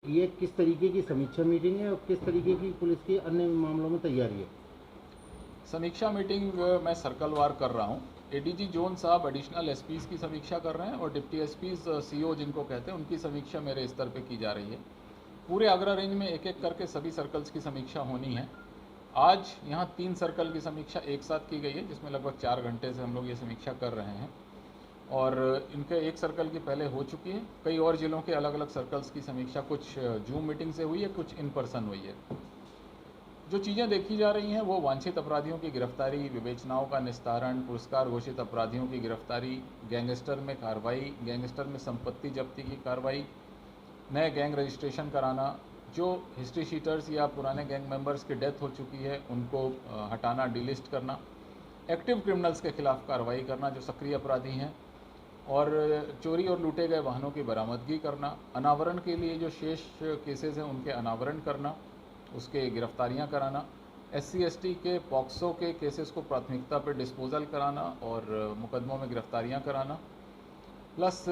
ये किस तरीके की समीक्षा मीटिंग है और किस तरीके की पुलिस की अन्य मामलों में तैयारी है? समीक्षा मीटिंग मैं सर्कलवार कर रहा हूँ। एडीजी जोन साहब एडिशनल एसपीज़ की समीक्षा कर रहे हैं और डिप्टी एसपीज़ सीओ जिनको कहते हैं उनकी समीक्षा मेरे स्तर पे की जा रही है। पूरे आगरा रेंज में एक एक करके सभी सर्कल्स की समीक्षा होनी है। आज यहाँ 3 सर्कल की समीक्षा एक साथ की गई है, जिसमें लगभग 4 घंटे से हम लोग ये समीक्षा कर रहे हैं और इनके एक सर्कल की पहले हो चुकी है। कई और ज़िलों के अलग अलग सर्कल्स की समीक्षा कुछ जूम मीटिंग से हुई है, कुछ इन पर्सन हुई है। जो चीज़ें देखी जा रही हैं वो वांछित अपराधियों की गिरफ्तारी, विवेचनाओं का निस्तारण, पुरस्कार घोषित अपराधियों की गिरफ्तारी, गैंगस्टर में कार्रवाई, गैंगस्टर में संपत्ति जब्ती की कार्रवाई, नए गैंग रजिस्ट्रेशन कराना, जो हिस्ट्री शीटर्स या पुराने गैंग मेंबर्स की डेथ हो चुकी है उनको हटाना, डिलिस्ट करना, एक्टिव क्रिमिनल्स के खिलाफ कार्रवाई करना जो सक्रिय अपराधी हैं, और चोरी और लूटे गए वाहनों की बरामदगी करना, अनावरण के लिए जो शेष केसेस हैं उनके अनावरण करना, उसके गिरफ्तारियां कराना, SC/ST के पॉक्सो के केसेस को प्राथमिकता पर डिस्पोजल कराना और मुकदमों में गिरफ्तारियां कराना, प्लस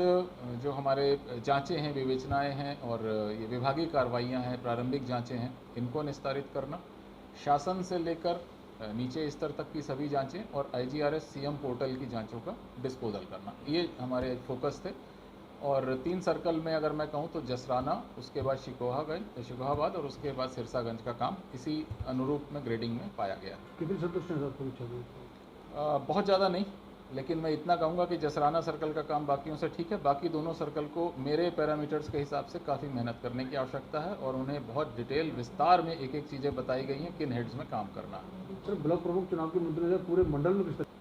जो हमारे जांचें हैं, विवेचनाएं हैं और ये विभागीय कार्रवाइयां हैं, प्रारंभिक जांचें हैं, इनको निस्तारित करना, शासन से लेकर नीचे स्तर तक की सभी जांचें और IGRS CM पोर्टल की जांचों का डिस्पोजल करना, ये हमारे फोकस थे। और 3 सर्कल में अगर मैं कहूँ तो जसराना, उसके बाद शिकोहाबाद और उसके बाद सिरसागंज का काम इसी अनुरूप में ग्रेडिंग में पाया गया। कितने सदस्य हैं सर? बहुत ज़्यादा नहीं, लेकिन मैं इतना कहूँगा कि जसराना सर्कल का काम बाकियों से ठीक है। बाकी दोनों सर्कल को मेरे पैरामीटर्स के हिसाब से काफ़ी मेहनत करने की आवश्यकता है और उन्हें बहुत डिटेल विस्तार में एक एक चीज़ें बताई गई हैं किन हेड्स में काम करना है। सर, ब्लॉक प्रमुख चुनाव के मद्देनजर पूरे मंडल में किस तरह?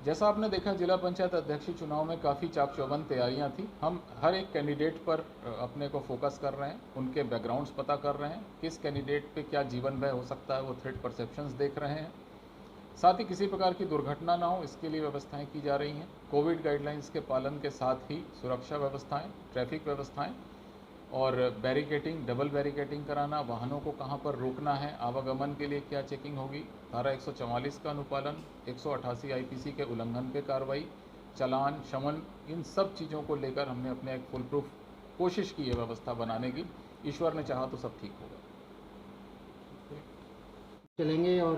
जैसा आपने देखा, जिला पंचायत अध्यक्ष चुनाव में काफ़ी चाक चौबंद तैयारियां थी। हम हर एक कैंडिडेट पर अपने को फोकस कर रहे हैं, उनके बैकग्राउंड्स पता कर रहे हैं, किस कैंडिडेट पे क्या जीवन भय हो सकता है वो थ्रेट परसेप्शंस देख रहे हैं। साथ ही किसी प्रकार की दुर्घटना ना हो इसके लिए व्यवस्थाएं की जा रही हैं। कोविड गाइडलाइंस के पालन के साथ ही सुरक्षा व्यवस्थाएं, ट्रैफिक व्यवस्थाएं और बैरिकेटिंग, डबल बैरिकेटिंग कराना, वाहनों को कहां पर रोकना है, आवागमन के लिए क्या चेकिंग होगी, धारा 144 का अनुपालन, 188 IPC के उल्लंघन पे कार्रवाई, चालान, शमन, इन सब चीज़ों को लेकर हमने अपने एक फुल प्रूफ कोशिश की है व्यवस्था बनाने की। ईश्वर ने चाहा तो सब ठीक होगा। चलेंगे और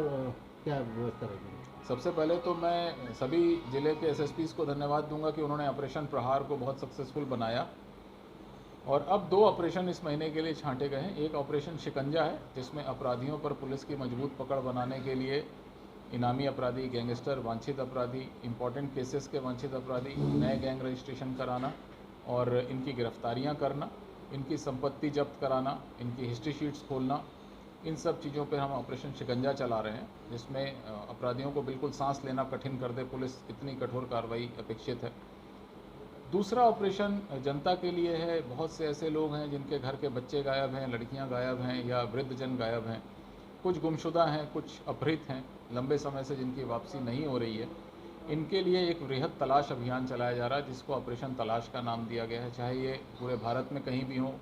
क्या व्यवस्था रहेगी? सबसे पहले तो मैं सभी ज़िले के SSPs को धन्यवाद दूंगा कि उन्होंने ऑपरेशन प्रहार को बहुत सक्सेसफुल बनाया और अब 2 ऑपरेशन इस महीने के लिए छांटे गए हैं। एक ऑपरेशन शिकंजा है जिसमें अपराधियों पर पुलिस की मजबूत पकड़ बनाने के लिए इनामी अपराधी, गैंगस्टर, वांछित अपराधी, इंपॉर्टेंट केसेस के वांछित अपराधी, नए गैंग रजिस्ट्रेशन कराना और इनकी गिरफ्तारियां करना, इनकी संपत्ति जब्त कराना, इनकी हिस्ट्री शीट्स खोलना, इन सब चीज़ों पर हम ऑपरेशन शिकंजा चला रहे हैं जिसमें अपराधियों को बिल्कुल सांस लेना कठिन कर दे पुलिस, इतनी कठोर कार्रवाई अपेक्षित है। दूसरा ऑपरेशन जनता के लिए है। बहुत से ऐसे लोग हैं जिनके घर के बच्चे गायब हैं, लड़कियां गायब हैं या वृद्धजन गायब हैं, कुछ गुमशुदा हैं, कुछ अपहृत हैं, लंबे समय से जिनकी वापसी नहीं हो रही है। इनके लिए एक वृहद तलाश अभियान चलाया जा रहा है जिसको ऑपरेशन तलाश का नाम दिया गया है। चाहे ये पूरे भारत में कहीं भी हो,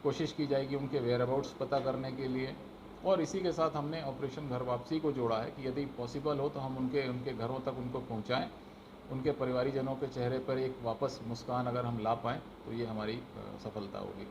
कोशिश की जाएगी उनके वेयर अबाउट्स पता करने के लिए। और इसी के साथ हमने ऑपरेशन घर वापसी को जोड़ा है कि यदि पॉसिबल हो तो हम उनके घरों तक उनको पहुंचाएं, उनके परिवारीजनों के चेहरे पर एक वापस मुस्कान अगर हम ला पाएँ तो ये हमारी सफलता होगी।